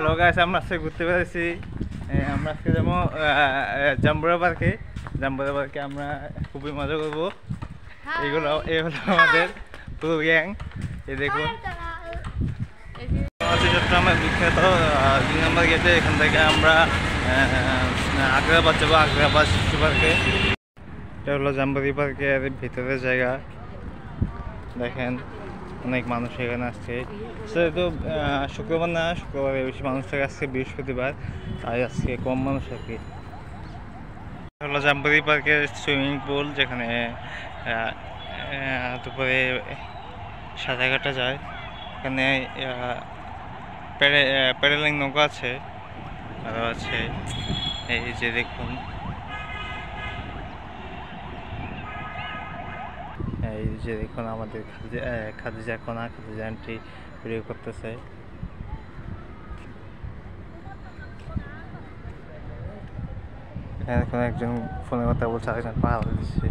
Hello guys, আমরা আজকে ঘুরতে পেরেছি। আমরা আজকে যাবো জাম্বুরা পার্কে। জাম্বুরা পার্কে আমরা খুবই মজা করবো। এই হলো আমাদের পুরো গ্যাং। এই দেখুন, চট্টগ্রামের বিখ্যাত 2 নম্বর গেটে। এখান থেকে আমরা আগ্রাবাদ যাবো, আগ্রাবাদ শিশু পার্কে। এটা হলো জাম্বুরা পার্কের ভিতরের জায়গা। দেখেন, অনেক মানুষ এখানে আসছে। সেহেতু শুক্রবার না, শুক্রবারে বেশি মানুষ থাকে, আজকে বৃহস্পতিবার, তাই আজকে কম মানুষ আর কি। হলো জাম্বুরা পার্কের সুইমিং পুল, যেখানে দুপুরে সাঁতার কাটা যায়। এখানে প্যাডেলিং নৌকা আছে, আরও আছে। এই যে দেখুন, এই যে দেখুন আমাদের খাদিজা কোনা, খাদিজা আন্টি ভিডিও করতেছে। এখন একজন ফোনে কথা বলছে, আরেকজন পাহাড় দিচ্ছে।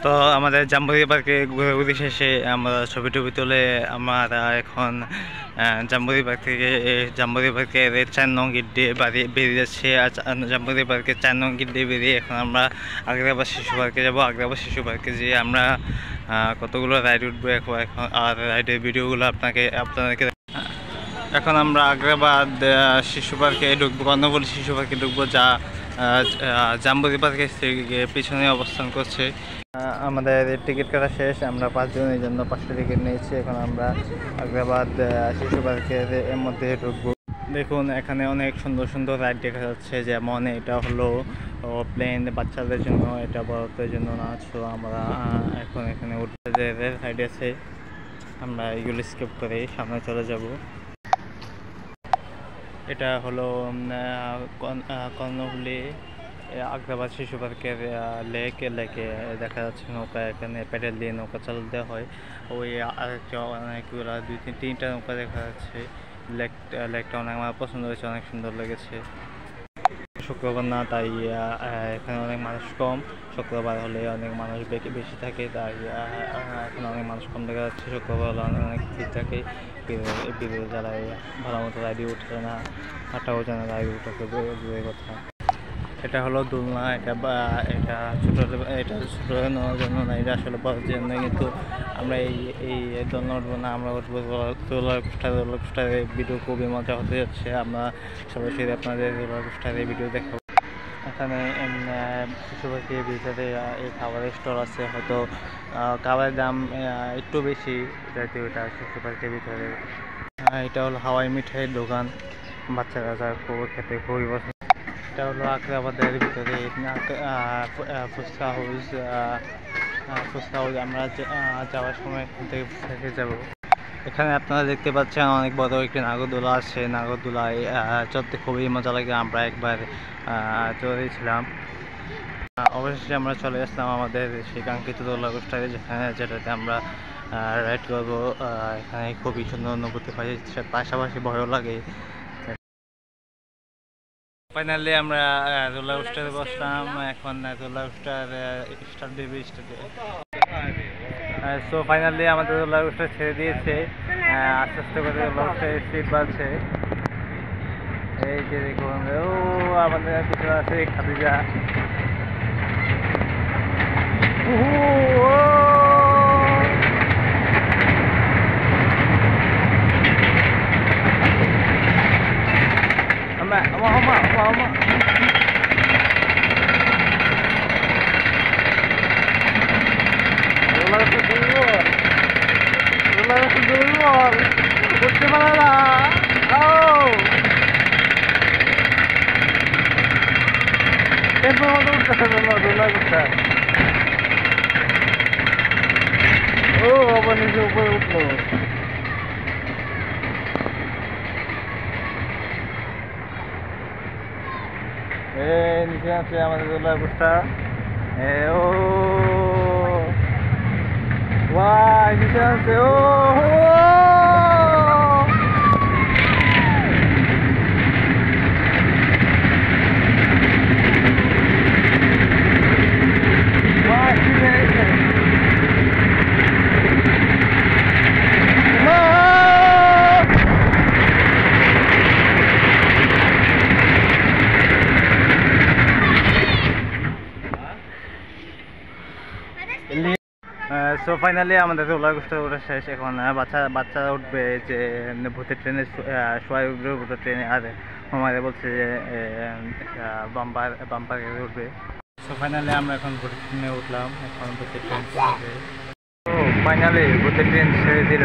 তো আমাদের জাম্বুরা পার্কে ঘুরে শেষে আমরা ছবি টবি তুলে আমরা এখন জাম্বুরা পার্ক থেকে জাম্বুরা পার্কের 4 নং গেট দিয়ে বেরিয়ে যাচ্ছে। আর জাম্বুরা পার্কের 4 নং গেট দিয়ে বেরিয়ে এখন আমরা আগ্রাবাদ শিশু পার্কে যাবো। আগ্রাবাদ শিশু পার্কে যেয়ে আমরা কতগুলো রাইড উঠবো এখন, আর রাইডের ভিডিওগুলো আপনাদেরকে। এখন আমরা আগ্রাবাদ শিশু পার্কে ঢুকবো, কর্ণফুলী শিশু পার্কে ঢুকবো, যা জাম্বুরা পার্কের পিছনে অবস্থান করছে। আমাদের টিকিট কাটা শেষ, আমরা 5 জনের জন্য 500 টিকিট নিয়েছি। এখন আমরা আগ্রাবাদ শিশু পার্কের মধ্যে ঢুকবো। দেখুন, এখানে অনেক সুন্দর সুন্দর রাইড দেখা যাচ্ছে, যেমন এটা হলো প্লেন বাচ্চাদের জন্য, এটা বড়দের জন্য না। তো আমরা এখন এখানে উঠতে রাইড আছে, আমরা এগুলো স্কিপ করে সামনে চলে যাব। এটা হলো কর্ণফুলী আগ্রাবাদ শিশু পার্কের লেকে দেখা যাচ্ছে নৌকা। এখানে প্যাডেল দিয়ে নৌকা চালাতে দেওয়া হয়। ওই আরেকটা অনেকগুলো 2-3টা নৌকা দেখা যাচ্ছে। লেকটা অনেক আমার পছন্দ হয়েছে, অনেক সুন্দর লেগেছে। শুক্রবার না, তাই এখানে অনেক মানুষ কম। শুক্রবার হলে অনেক মানুষ বেশি থাকে, তাই এখানে অনেক মানুষ কম দেখা যাচ্ছে। শুক্রবার হলে অনেক ভিড় থাকে। ভিড়ে যারা ভালো মতো রাইডে উঠে না, হাঁটাও জানে রাইডে উঠে দূরের কথা। এটা হলো দোলনা, এটা ছোটো নেওয়ার জন্য না, এটা আসলে বড়দের জন্য। কিন্তু আমরা এই দোলনা উঠবো না, আমরা উঠবো রোলার কোস্টারে। ভিডিও খুবই মজা হতে যাচ্ছে। আমরা সরাসরি আপনাদের রোলার কোস্টারে ভিডিও দেখাবো। এখানে শিশু পার্কের ভিতরে এই খাবারের স্টল আছে, হয়তো খাবারের দাম একটু বেশি, যাতে ওইটা শিশু পার্কের ভিতরে। এটা হলো হাওয়াই মিঠাইয়ের দোকান, বাচ্চারা যা খেতে খুবই পছন্দ। এটা হলো আগ্রাবাদের ভিতরে ফুচকা হাউস। আমরা যাওয়ার সময় এখান থেকে যাব। এখানে আপনারা দেখতে পাচ্ছেন অনেক বড় একটি নাগরদোলা আছে। নাগরদোলায় চড়তে খুবই মজা লাগে। আমরা একবার চড়েছিলাম। অবশেষে আমরা চলে আসলাম আমাদের সেই কাঙ্ক্ষিত দোলা কোস্টারে, যেটাতে আমরা রাইড করবো। এখানে খুবই সুন্দর অনুভূতি পাই, পাশাপাশি ভয়ও লাগে। ফাইনালি আমরা রোলার কোস্টারে বসলাম। এখন রোলার কোস্টার স্টার্ট দেবে। সো ফাইনালি আমাদের রোলার কোস্টার ছেড়ে দিয়েছে। আস্তে আস্তে করে রোলার কোস্টারে স্পিড বাড়ছে। এই যে দেখুন, ও আমাদের পিছনে আছে খাদিজা। উঠতে পারে না। টেম্পোর মতো উঠতেছে রোলার কোস্টার। ও আবার নিজে উপরে উঠলো। নিচে আছে আমাদের রোলার কোস্টার। ও ওয়াই, নিচে আছে। ও সো ফাইনালি আমাদের রোলার কোস্টার ওটা শেষ। এখন বাচ্চারা উঠবে যে ভূতের ট্রেনে, সবাই উঠবে ভূতের ট্রেনে। আর আমাদের বলছে যে বাম্পার উঠবে। সো ফাইনালি আমরা এখন ভূতের ট্রেনে উঠলাম। এখন ভূতের ট্রেন ছেড়ে, ও ফাইনালি ভূতের ট্রেন ছেড়ে দিল।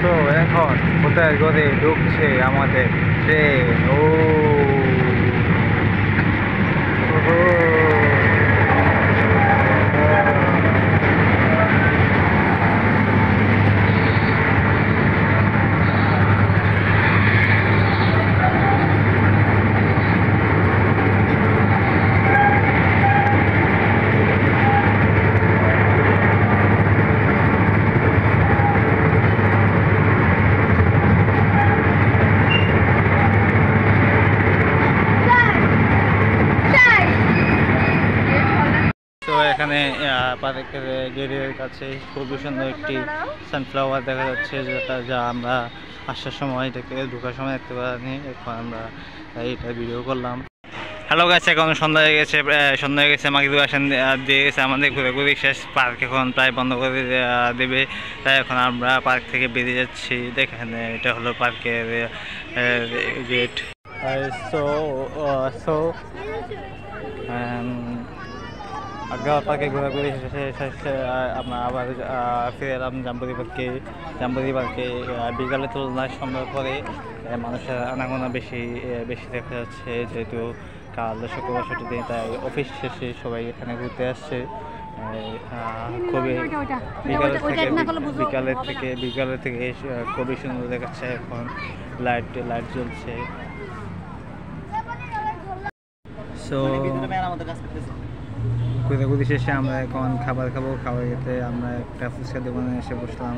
তো এখন কোথায় করে ঢুকছে আমাদের ট্রেন। ও তো এখানে পার্কের গেটের কাছে খুবই সুন্দর একটি সানফ্লাওয়ার দেখা যাচ্ছে, যেটা যা আমরা আসার সময় ঢোকার সময় দেখতে পাইনি। এখন আমরা এইটা ভিডিও করলাম। হ্যালো গাছ, এখন সন্ধ্যা হয়ে গেছে মাগরিব আসান দিয়ে গেছে। আমাদের ঘুরে শেষ। পার্ক এখন প্রায় বন্ধ করে দেবে, তাই এখন আমরা পার্ক থেকে বেরিয়ে যাচ্ছি। দেখেন এটা হলো পার্কের গেট। সো আগ্রা পার্কে ঘোরাঘুরি শেষে আমরা আবার ফিরে এলাম জাম্বুরি পার্কে। বিকালের তুলনায় সন্ধ্যার পরে মানুষের আনাগোনা বেশি দেখা যাচ্ছে, যেহেতু কাল শুক্রবার ছুটির দিন, তাই অফিস শেষে সবাই এখানে ঘুরতে আসছে। খুবই বিকালের থেকে খুবই সুন্দর দেখাচ্ছে। এখন লাইট জ্বলছে। সো ঘুরে শেষে আমরা এখন খাবার খাবো। খাবার খেতে আমরা একটা ফুচকা দোকানে এসে বসলাম।